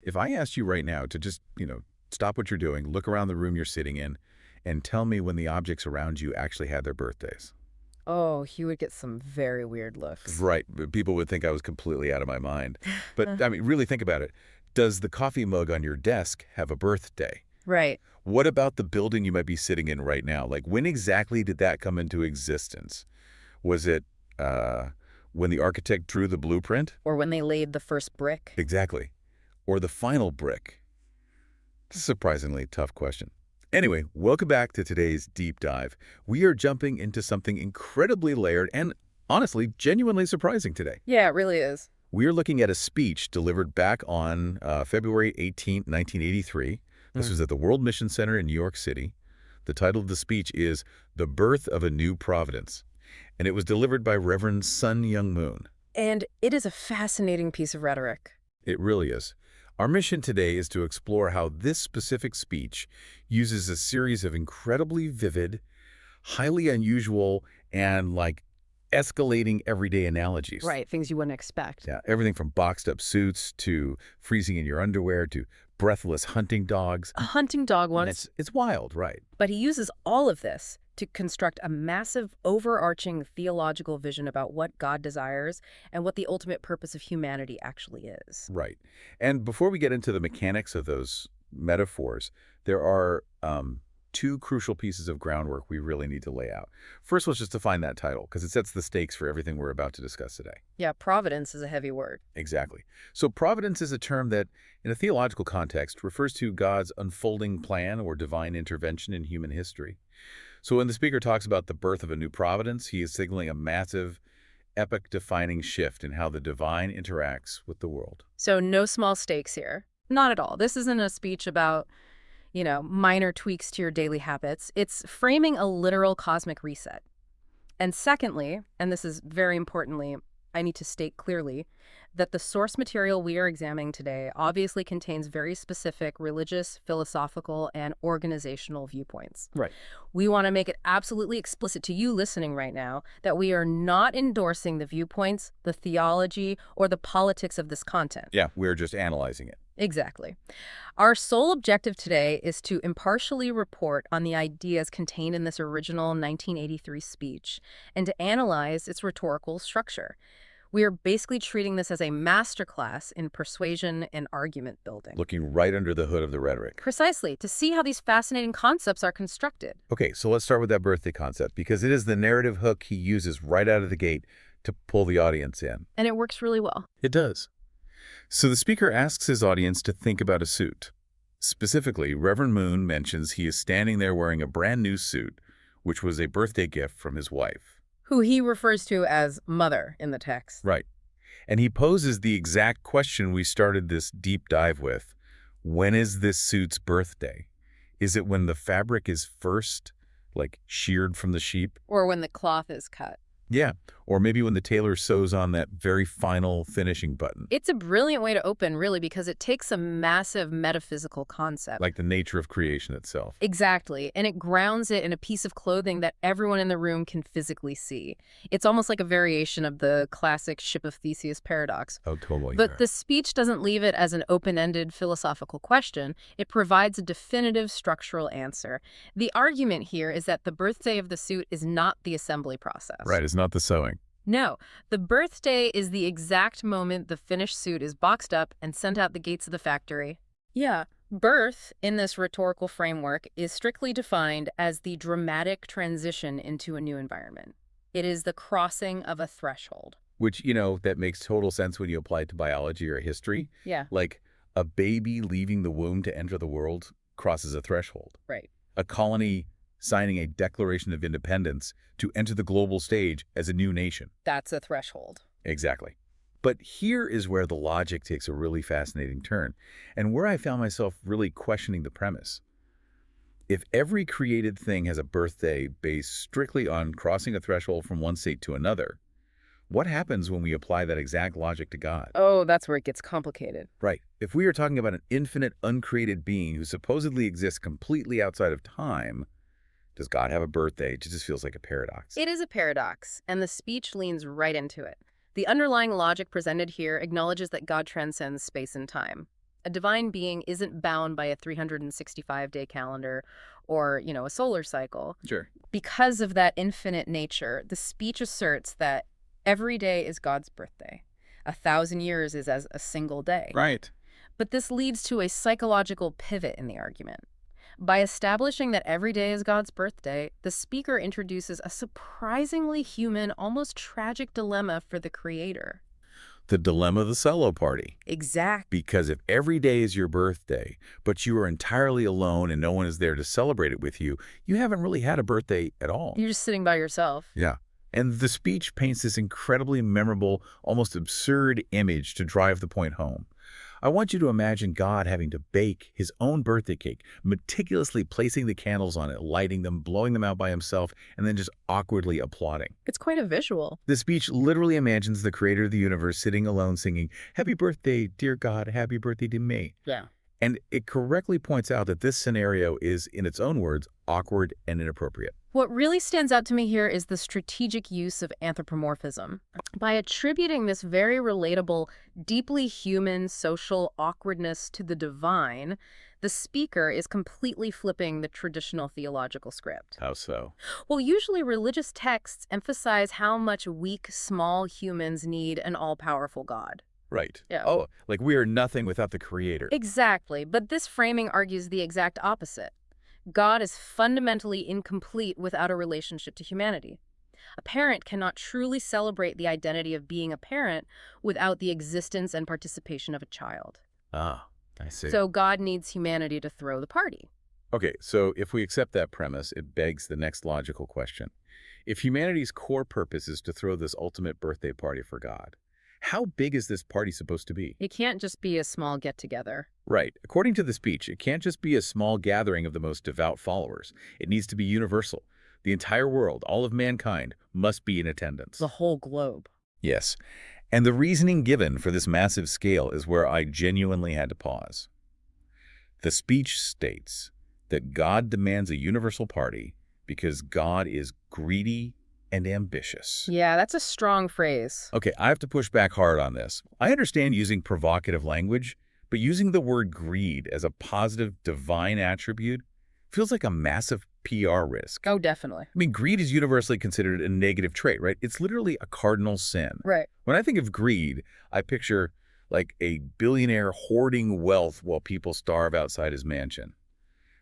If I asked you right now to just, stop what you're doing, look around the room you're sitting in, and tell me when the objects around you actually had their birthdays. Oh, he would get some very weird looks. Right. People would think I was completely out of my mind. But, I mean, really think about it. Does the coffee mug on your desk have a birthday? Right. What about the building you might be sitting in right now? Like, when exactly did that come into existence? Was it when the architect drew the blueprint? Or when they laid the first brick. Exactly. Or the final brick? Surprisingly tough question. Anyway, welcome back to today's deep dive. We are jumping into something incredibly layered and, honestly, genuinely surprising today. Yeah, it really is. We are looking at a speech delivered back on February 18, 1983. This was at the World Mission Center in New York City. The title of the speech is The Birth of a New Providence, and it was delivered by Reverend Myung Moon. And it is a fascinating piece of rhetoric. It really is. Our mission today is to explore how this specific speech uses a series of incredibly vivid, highly unusual, and, escalating everyday analogies. Right, things you wouldn't expect. Yeah, everything from boxed-up suits to freezing in your underwear to breathless hunting dogs. A hunting dog And once, it's wild, right? but he uses all of this to construct a massive, overarching theological vision about what God desires and what the ultimate purpose of humanity actually is. Right. And before we get into the mechanics of those metaphors, there are two crucial pieces of groundwork we really need to lay out. First was just define that title, because it sets the stakes for everything we're about to discuss today. Yeah, providence is a heavy word. Exactly. So providence is a term that, in a theological context, refers to God's unfolding plan or divine intervention in human history. So when the speaker talks about the birth of a new providence, he is signaling a massive, epoch-defining shift in how the divine interacts with the world. So no small stakes here. Not at all. This isn't a speech about, minor tweaks to your daily habits. It's framing a literal cosmic reset. And secondly, and this is very importantly, I need to state clearly that the source material we are examining today obviously contains very specific religious, philosophical, and organizational viewpoints. Right. We want to make it absolutely explicit to you listening right now that we are not endorsing the viewpoints, the theology, or the politics of this content. Yeah, we're just analyzing it. Exactly. Our sole objective today is to impartially report on the ideas contained in this original 1983 speech and to analyze its rhetorical structure. We are basically treating this as a masterclass in persuasion and argument building. Looking right under the hood of the rhetoric. Precisely, to see how these fascinating concepts are constructed. Okay, so let's start with that birthday concept, because it is the narrative hook he uses right out of the gate to pull the audience in. And it works really well. It does. So the speaker asks his audience to think about a suit. Specifically, Reverend Moon mentions he is standing there wearing a brand new suit, which was a birthday gift from his wife. Who he refers to as mother in the text. Right. And he poses the exact question we started this deep dive with. When is this suit's birthday? Is it when the fabric is first, sheared from the sheep? Or when the cloth is cut. Yeah. Or maybe when the tailor sews on that very final finishing button. It's a brilliant way to open, really, because it takes a massive metaphysical concept. Like the nature of creation itself. Exactly. And it grounds it in a piece of clothing that everyone in the room can physically see. It's almost like a variation of the classic Ship of Theseus paradox. Oh, totally. But the speech doesn't leave it as an open-ended philosophical question. It provides a definitive structural answer. The argument here is that the birthday of the suit is not the assembly process. Right, it's not the sewing. No, the birthday is the exact moment the finished suit is boxed up and sent out the gates of the factory. Yeah, birth, in this rhetorical framework, is strictly defined as the dramatic transition into a new environment. It is the crossing of a threshold. Which, that makes total sense when you apply it to biology or history. Yeah. Like a baby leaving the womb to enter the world crosses a threshold. Right. A colony signing a Declaration of Independence to enter the global stage as a new nation. That's a threshold. Exactly. But here is where the logic takes a really fascinating turn, and where I found myself really questioning the premise. If every created thing has a birthday based strictly on crossing a threshold from one state to another, what happens when we apply that exact logic to God? Oh, that's where it gets complicated. Right. If we are talking about an infinite, uncreated being who supposedly exists completely outside of time, does God have a birthday? It just feels like a paradox. It is a paradox, and the speech leans right into it. The underlying logic presented here acknowledges that God transcends space and time. A divine being isn't bound by a 365-day calendar or, a solar cycle. Sure. Because of that infinite nature, the speech asserts that every day is God's birthday. 1,000 years is as a single day. Right. But this leads to a psychological pivot in the argument. By establishing that every day is God's birthday, the speaker introduces a surprisingly human, almost tragic dilemma for the creator. The dilemma of the solo party. Exactly. Because if every day is your birthday, but you are entirely alone and no one is there to celebrate it with you, you haven't really had a birthday at all. You're just sitting by yourself. Yeah. And the speech paints this incredibly memorable, almost absurd image to drive the point home. I want you to imagine God having to bake his own birthday cake, meticulously placing the candles on it, lighting them, blowing them out by himself, and then just awkwardly applauding. It's quite a visual. The speech literally imagines the creator of the universe sitting alone singing, "Happy birthday, dear God, happy birthday to me." Yeah. And it correctly points out that this scenario is, in its own words, awkward and inappropriate. What really stands out to me here is the strategic use of anthropomorphism. By attributing this very relatable, deeply human social awkwardness to the divine, the speaker is completely flipping the traditional theological script. How so? Well, usually religious texts emphasize how much weak, small humans need an all-powerful God. Right. Yeah. Oh, like we are nothing without the creator. Exactly, but this framing argues the exact opposite. God is fundamentally incomplete without a relationship to humanity. A parent cannot truly celebrate the identity of being a parent without the existence and participation of a child. Ah, I see. So God needs humanity to throw the party. Okay, so if we accept that premise, it begs the next logical question. If humanity's core purpose is to throw this ultimate birthday party for God, how big is this party supposed to be? It can't just be a small get-together. Right. According to the speech, it can't just be a small gathering of the most devout followers. It needs to be universal. The entire world, all of mankind, must be in attendance. The whole globe. Yes. And the reasoning given for this massive scale is where I genuinely had to pause. The speech states that God demands a universal party because God is greedy and ambitious. Yeah, that's a strong phrase. Okay, I have to push back hard on this. I understand using provocative language, but using the word greed as a positive divine attribute feels like a massive PR risk. Oh, definitely. I mean, greed is universally considered a negative trait, right? It's literally a cardinal sin. Right. When I think of greed, I picture like a billionaire hoarding wealth while people starve outside his mansion.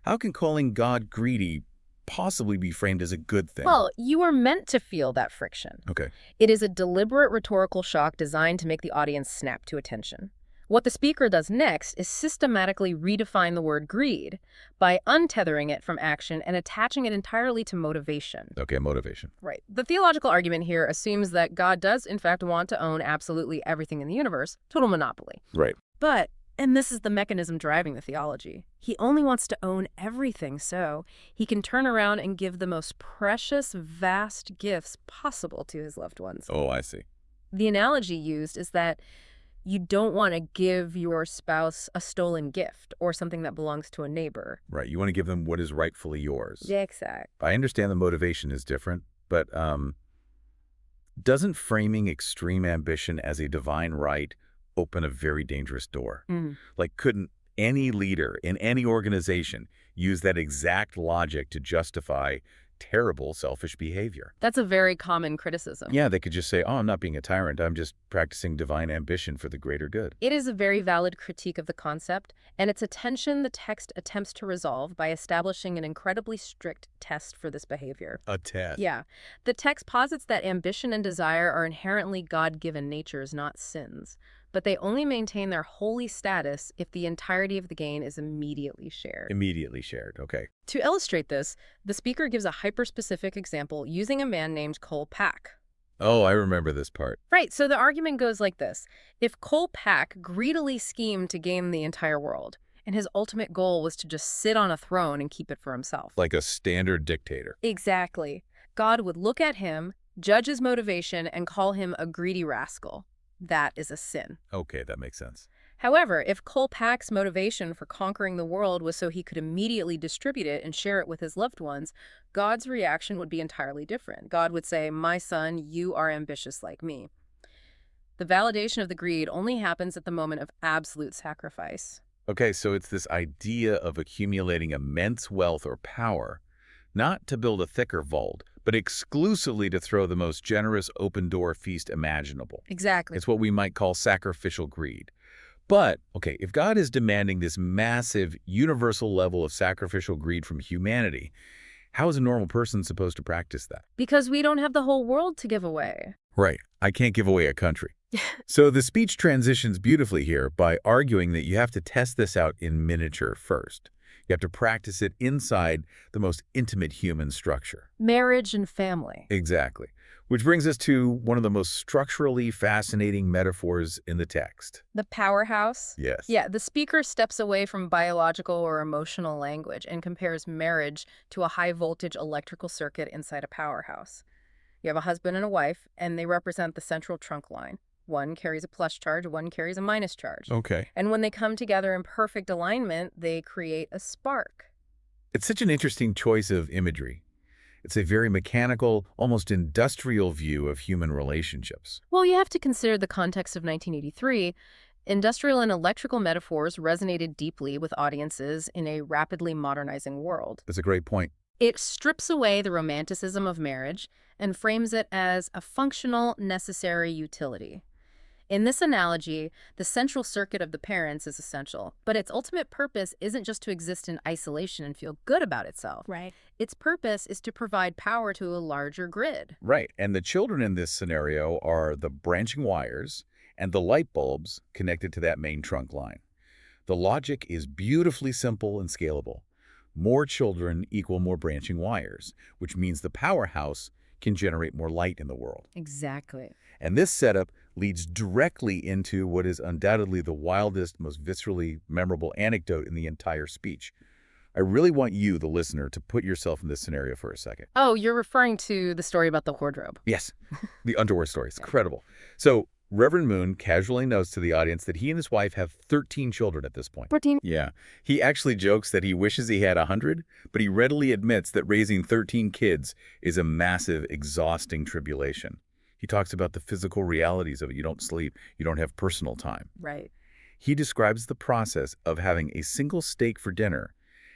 How can calling God greedy possibly be framed as a good thing? Well, you are meant to feel that friction. Okay. It is a deliberate rhetorical shock designed to make the audience snap to attention. What the speaker does next is systematically redefine the word greed by untethering it from action and attaching it entirely to motivation. Okay, motivation. Right. The theological argument here assumes that God does, in fact, want to own absolutely everything in the universe, total monopoly. Right. But, and this is the mechanism driving the theology, he only wants to own everything so he can turn around and give the most precious, vast gifts possible to his loved ones. Oh, I see. The analogy used is that you don't want to give your spouse a stolen gift or something that belongs to a neighbor. Right. You want to give them what is rightfully yours. Yeah, exactly. I understand the motivation is different, but doesn't framing extreme ambition as a divine right open a very dangerous door? Like, couldn't any leader in any organization use that exact logic to justify terrible selfish behavior? That's a very common criticism. Yeah, they could just say, oh, I'm not being a tyrant. I'm just practicing divine ambition for the greater good. It is a very valid critique of the concept, and it's a tension the text attempts to resolve by establishing an incredibly strict test for this behavior. A test. Yeah. The text posits that ambition and desire are inherently God-given natures, not sins, but they only maintain their holy status if the entirety of the gain is immediately shared. Immediately shared. Okay. To illustrate this, the speaker gives a hyper-specific example using a man named Cole Pack. Oh, I remember this part. Right, so the argument goes like this. If Cole Pack greedily schemed to gain the entire world, and his ultimate goal was to just sit on a throne and keep it for himself. Like a standard dictator. Exactly. God would look at him, judge his motivation, and call him a greedy rascal. That is a sin. Okay, that makes sense. However, if Cole Pack's motivation for conquering the world was so he could immediately distribute it and share it with his loved ones, God's reaction would be entirely different. God would say, "My son, you are ambitious like me." The validation of the greed only happens at the moment of absolute sacrifice. Okay, so it's this idea of accumulating immense wealth or power, not to build a thicker vault, but exclusively to throw the most generous open-door feast imaginable. Exactly. It's what we might call sacrificial greed. But, okay, if God is demanding this massive, universal level of sacrificial greed from humanity, how is a normal person supposed to practice that? Because we don't have the whole world to give away. Right. I can't give away a country. So the speech transitions beautifully here by arguing that you have to test this out in miniature first. You have to practice it inside the most intimate human structure. Marriage and family. Exactly. Which brings us to one of the most structurally fascinating metaphors in the text. The powerhouse. Yes. Yeah, the speaker steps away from biological or emotional language and compares marriage to a high-voltage electrical circuit inside a powerhouse. You have a husband and a wife, and they represent the central trunk line. One carries a plus charge, one carries a minus charge. Okay. And when they come together in perfect alignment, they create a spark. It's such an interesting choice of imagery. It's a very mechanical, almost industrial view of human relationships. Well, you have to consider the context of 1983. Industrial and electrical metaphors resonated deeply with audiences in a rapidly modernizing world. That's a great point. It strips away the romanticism of marriage and frames it as a functional, necessary utility. In this analogy, the central circuit of the parents is essential, but its ultimate purpose isn't just to exist in isolation and feel good about itself. Right. Its purpose is to provide power to a larger grid. Right. And the children in this scenario are the branching wires and the light bulbs connected to that main trunk line. The logic is beautifully simple and scalable. More children equal more branching wires, which means the powerhouse can generate more light in the world. Exactly. And this setup leads directly into what is undoubtedly the wildest, most viscerally memorable anecdote in the entire speech. I really want you, the listener, to put yourself in this scenario for a second. Oh, you're referring to the story about the wardrobe. Yes, the underwear story. It's incredible. So Reverend Moon casually notes to the audience that he and his wife have 13 children at this point. 14. Yeah. He actually jokes that he wishes he had 100, but he readily admits that raising 13 kids is a massive, exhausting tribulation. He talks about the physical realities of it. You don't sleep. You don't have personal time. Right. He describes the process of having a single steak for dinner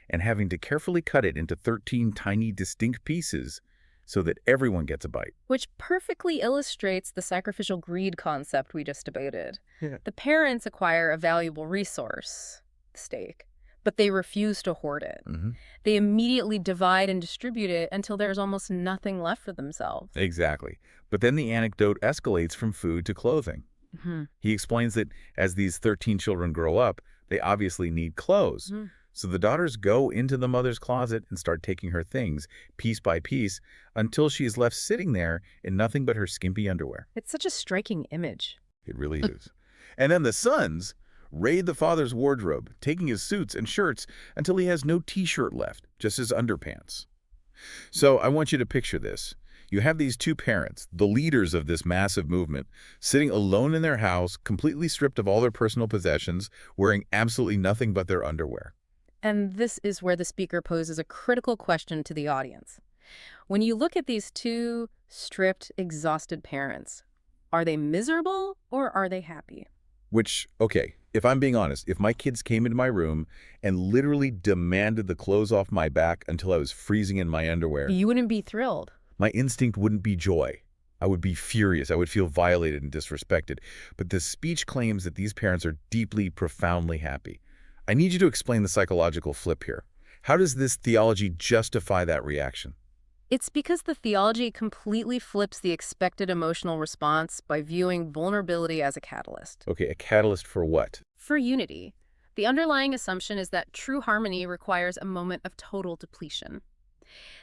and having to carefully cut it into 13 tiny, distinct pieces so that everyone gets a bite. Which perfectly illustrates the sacrificial greed concept we just debated. Yeah. The parents acquire a valuable resource, the steak, but they refuse to hoard it. They immediately divide and distribute it until there's almost nothing left for themselves. Exactly. But then the anecdote escalates from food to clothing. He explains that as these 13 children grow up, they obviously need clothes. So the daughters go into the mother's closet and start taking her things, piece by piece, until she is left sitting there in nothing but her skimpy underwear. It's such a striking image. It really is. And then the sons raid the father's wardrobe, taking his suits and shirts until he has no T-shirt left, just his underpants. So I want you to picture this. You have these two parents, the leaders of this massive movement, sitting alone in their house, completely stripped of all their personal possessions, wearing absolutely nothing but their underwear. And this is where the speaker poses a critical question to the audience. When you look at these two stripped, exhausted parents, are they miserable or are they happy? Which, okay, if I'm being honest, if my kids came into my room and literally demanded the clothes off my back until I was freezing in my underwear, You wouldn't be thrilled. my instinct wouldn't be joy. I would be furious. I would feel violated and disrespected. But the speech claims that these parents are deeply, profoundly happy. I need you to explain the psychological flip here. How does this theology justify that reaction? It's because the theology completely flips the expected emotional response by viewing vulnerability as a catalyst. Okay, a catalyst for what? For unity, the underlying assumption is that true harmony requires a moment of total depletion.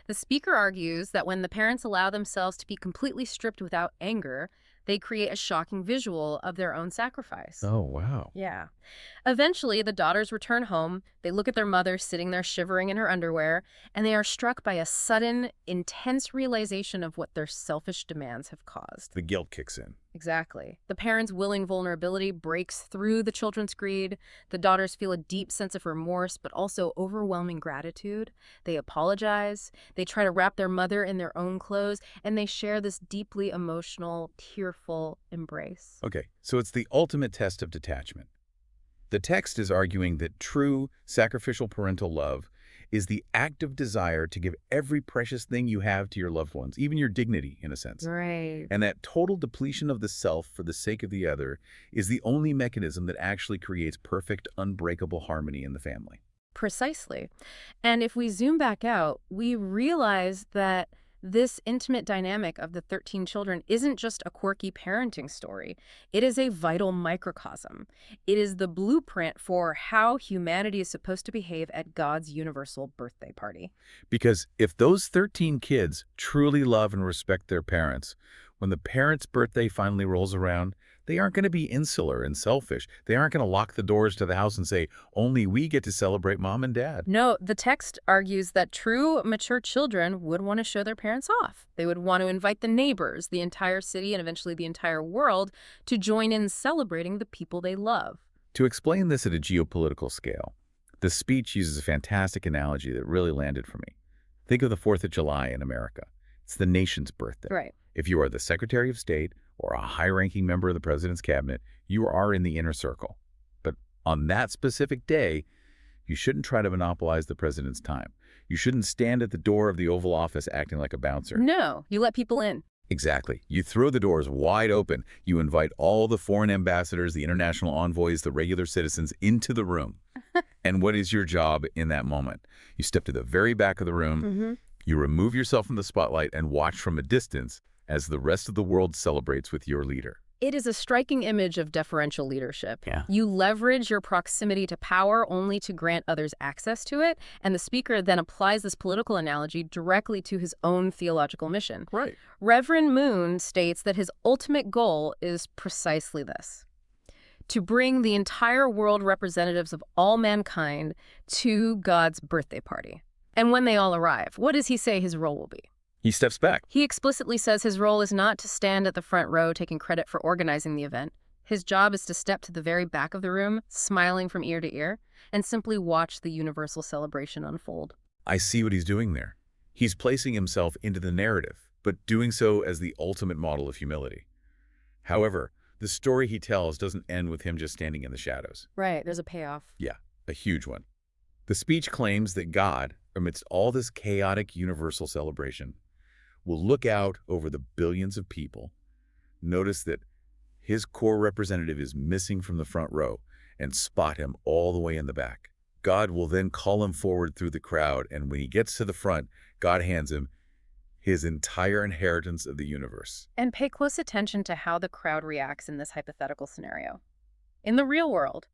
The speaker argues that when the parents allow themselves to be completely stripped without anger, they create a shocking visual of their own sacrifice. Oh, wow. Yeah. Eventually, the daughters return home, they look at their mother sitting there shivering in her underwear, and they are struck by a sudden, intense realization of what their selfish demands have caused. The guilt kicks in. Exactly. The parents' willing vulnerability breaks through the children's greed. The daughters feel a deep sense of remorse, but also overwhelming gratitude. They apologize. They try to wrap their mother in their own clothes, and they share this deeply emotional, tearful embrace. Okay, so it's the ultimate test of detachment. The text is arguing that true sacrificial parental love is the active desire to give every precious thing you have to your loved ones, even your dignity, in a sense. Right. And that total depletion of the self for the sake of the other is the only mechanism that actually creates perfect, unbreakable harmony in the family. Precisely. And if we zoom back out, we realize that this intimate dynamic of the 13 children isn't just a quirky parenting story. It is a vital microcosm. It is the blueprint for how humanity is supposed to behave at God's universal birthday party. Because if those 13 kids truly love and respect their parents, when the parent's birthday finally rolls around, they aren't going to be insular and selfish. They aren't going to lock the doors to the house and say, only we get to celebrate mom and dad. No, the text argues that true, mature children would want to show their parents off. They would want to invite the neighbors, the entire city, and eventually the entire world to join in celebrating the people they love. To explain this at a geopolitical scale, the speech uses a fantastic analogy that really landed for me. Think of the 4th of July in America. It's the nation's birthday. Right. If you are the Secretary of State or a high-ranking member of the president's cabinet, you are in the inner circle. But on that specific day, you shouldn't try to monopolize the president's time. You shouldn't stand at the door of the Oval Office acting like a bouncer. No, you let people in. Exactly. You throw the doors wide open. You invite all the foreign ambassadors, the international envoys, the regular citizens into the room. And what is your job in that moment? You step to the very back of the room, you remove yourself from the spotlight and watch from a distance as the rest of the world celebrates with your leader. It is a striking image of deferential leadership. Yeah. You leverage your proximity to power only to grant others access to it, and the speaker then applies this political analogy directly to his own theological mission. Right. Reverend Myung states that his ultimate goal is precisely this: to bring the entire world representatives of all mankind to God's birthday party. And when they all arrive, what does he say his role will be? He steps back. He explicitly says his role is not to stand at the front row taking credit for organizing the event. His job is to step to the very back of the room, smiling from ear to ear, and simply watch the universal celebration unfold. I see what he's doing there. He's placing himself into the narrative, but doing so as the ultimate model of humility. However, the story he tells doesn't end with him just standing in the shadows. Right, there's a payoff. Yeah, a huge one. The speech claims that God, amidst all this chaotic universal celebration, will look out over the billions of people, notice that his core representative is missing from the front row, and spot him all the way in the back. God will then call him forward through the crowd, and when he gets to the front, God hands him his entire inheritance of the universe. And pay close attention to how the crowd reacts in this hypothetical scenario. In the real world,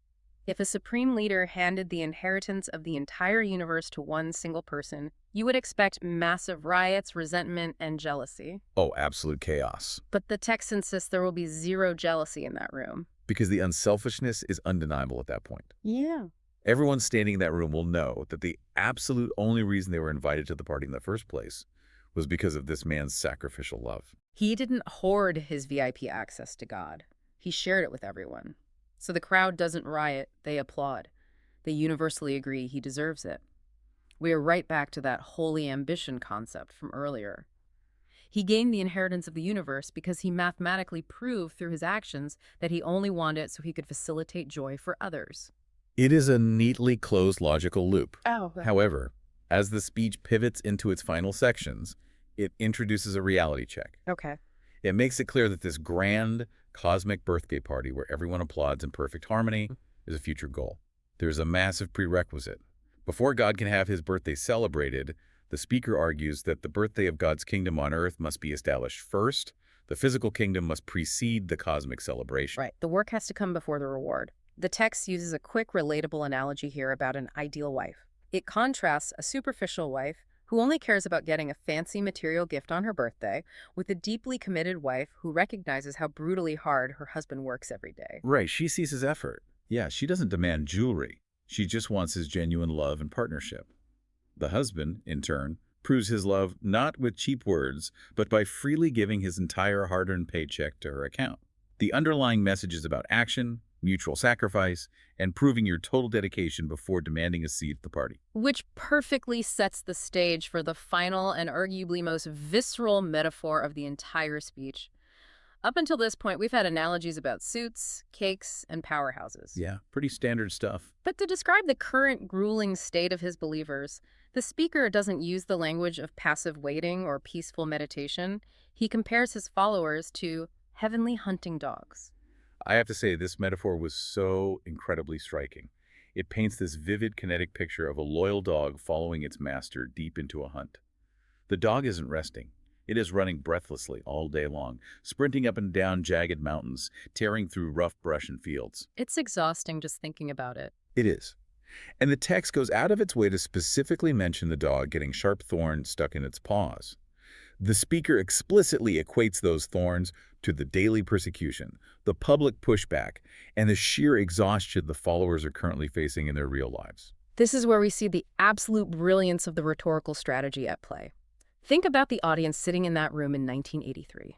if a supreme leader handed the inheritance of the entire universe to one single person, you would expect massive riots, resentment, and jealousy. Oh, absolute chaos. But the text insists there will be zero jealousy in that room. Because the unselfishness is undeniable at that point. Yeah. Everyone standing in that room will know that the absolute only reason they were invited to the party in the first place was because of this man's sacrificial love. He didn't hoard his VIP access to God. He shared it with everyone. So the crowd doesn't riot, they applaud. They universally agree he deserves it. We are right back to that holy ambition concept from earlier. He gained the inheritance of the universe because he mathematically proved through his actions that he only wanted it so he could facilitate joy for others. It is a neatly closed logical loop. Oh. However, as the speech pivots into its final sections, it introduces a reality check. Okay. It makes it clear that this grand cosmic birthday party where everyone applauds in perfect harmony is a future goal. There's a massive prerequisite. Before God can have his birthday celebrated, the speaker argues that the birthday of God's kingdom on earth must be established first. The physical kingdom must precede the cosmic celebration. Right. The work has to come before the reward. The text uses a quick, relatable analogy here about an ideal wife. It contrasts a superficial wife who only cares about getting a fancy material gift on her birthday with a deeply committed wife who recognizes how brutally hard her husband works every day. Right, she sees his effort. Yeah, she doesn't demand jewelry. She just wants his genuine love and partnership. The husband, in turn, proves his love not with cheap words, but by freely giving his entire hard-earned paycheck to her account. The underlying message is about action, mutual sacrifice, and proving your total dedication before demanding a seat at the party. Which perfectly sets the stage for the final and arguably most visceral metaphor of the entire speech. Up until this point, we've had analogies about suits, cakes, and powerhouses. Yeah, pretty standard stuff. But to describe the current grueling state of his believers, the speaker doesn't use the language of passive waiting or peaceful meditation. He compares his followers to heavenly hunting dogs. I have to say, this metaphor was so incredibly striking. It paints this vivid, kinetic picture of a loyal dog following its master deep into a hunt. The dog isn't resting. It is running breathlessly all day long, sprinting up and down jagged mountains, tearing through rough brush and fields. It's exhausting just thinking about it. It is. And the text goes out of its way to specifically mention the dog getting sharp thorns stuck in its paws. The speaker explicitly equates those thorns to the daily persecution, the public pushback, and the sheer exhaustion the followers are currently facing in their real lives. This is where we see the absolute brilliance of the rhetorical strategy at play. Think about the audience sitting in that room in 1983.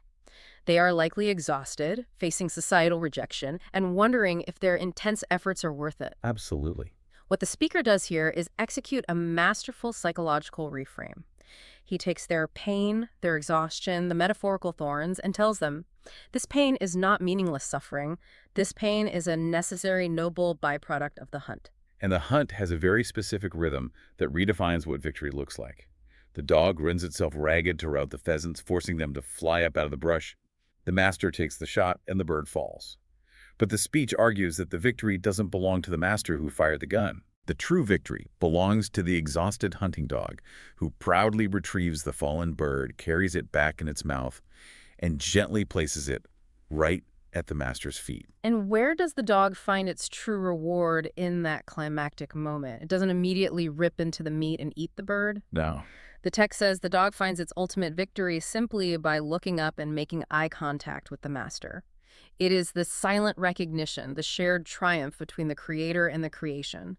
They are likely exhausted, facing societal rejection, and wondering if their intense efforts are worth it. Absolutely. What the speaker does here is execute a masterful psychological reframe. He takes their pain, their exhaustion, the metaphorical thorns, and tells them, this pain is not meaningless suffering. This pain is a necessary, noble byproduct of the hunt. And the hunt has a very specific rhythm that redefines what victory looks like. The dog runs itself ragged to rout the pheasants, forcing them to fly up out of the brush. The master takes the shot, and the bird falls. But the speech argues that the victory doesn't belong to the master who fired the gun. The true victory belongs to the exhausted hunting dog, who proudly retrieves the fallen bird, carries it back in its mouth, and gently places it right at the master's feet. And where does the dog find its true reward in that climactic moment? It doesn't immediately rip into the meat and eat the bird. No. The text says the dog finds its ultimate victory simply by looking up and making eye contact with the master. It is the silent recognition, the shared triumph between the creator and the creation.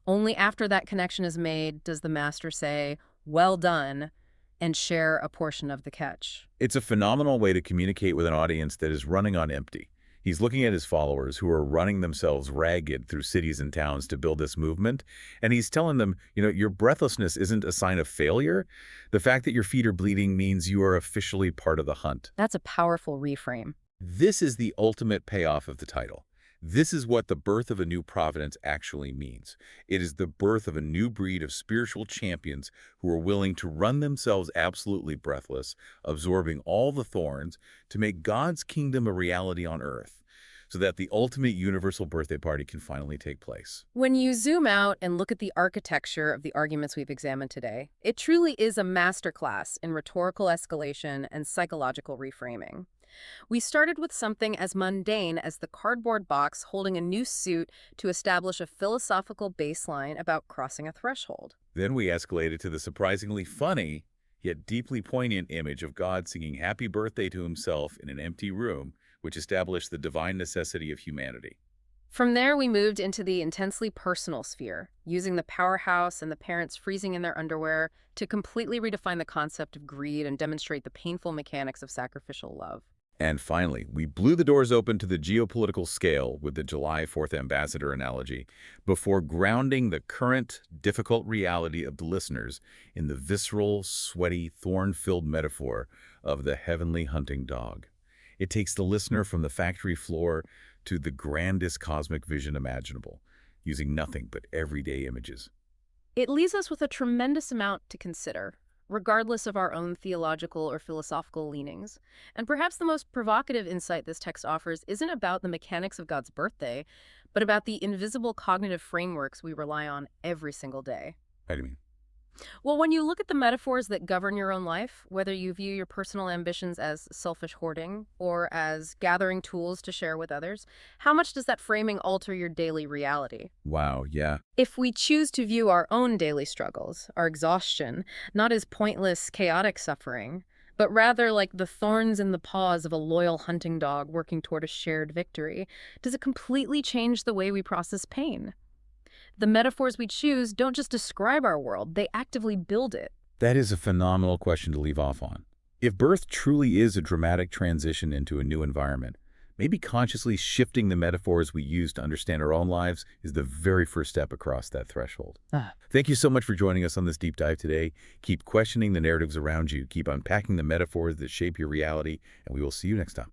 Only after that connection is made does the master say, well done, and share a portion of the catch. It's a phenomenal way to communicate with an audience that is running on empty. He's looking at his followers who are running themselves ragged through cities and towns to build this movement, and he's telling them, your breathlessness isn't a sign of failure. The fact that your feet are bleeding means you are officially part of the hunt. That's a powerful reframe. This is the ultimate payoff of the title. This is what the birth of a new Providence actually means. It is the birth of a new breed of spiritual champions who are willing to run themselves absolutely breathless, absorbing all the thorns to make God's kingdom a reality on earth, so that the ultimate universal birthday party can finally take place. When you zoom out and look at the architecture of the arguments we've examined today, it truly is a masterclass in rhetorical escalation and psychological reframing. We started with something as mundane as the cardboard box holding a new suit to establish a philosophical baseline about crossing a threshold. Then we escalated to the surprisingly funny, yet deeply poignant image of God singing happy birthday to himself in an empty room, which established the divine necessity of humanity. From there, we moved into the intensely personal sphere, using the powerhouse and the parents freezing in their underwear to completely redefine the concept of greed and demonstrate the painful mechanics of sacrificial love. And finally, we blew the doors open to the geopolitical scale with the July 4th ambassador analogy before grounding the current, difficult reality of the listeners in the visceral, sweaty, thorn-filled metaphor of the heavenly hunting dog. It takes the listener from the factory floor to the grandest cosmic vision imaginable, using nothing but everyday images. It leaves us with a tremendous amount to consider, regardless of our own theological or philosophical leanings. And perhaps the most provocative insight this text offers isn't about the mechanics of God's birthday, but about the invisible cognitive frameworks we rely on every single day. What do you mean? Well, when you look at the metaphors that govern your own life, whether you view your personal ambitions as selfish hoarding or as gathering tools to share with others, how much does that framing alter your daily reality? Wow, yeah. If we choose to view our own daily struggles, our exhaustion, not as pointless, chaotic suffering, but rather like the thorns in the paws of a loyal hunting dog working toward a shared victory, does it completely change the way we process pain? The metaphors we choose don't just describe our world, they actively build it. That is a phenomenal question to leave off on. If birth truly is a dramatic transition into a new environment, maybe consciously shifting the metaphors we use to understand our own lives is the very first step across that threshold. Thank you so much for joining us on this deep dive today. Keep questioning the narratives around you, keep unpacking the metaphors that shape your reality, and we will see you next time.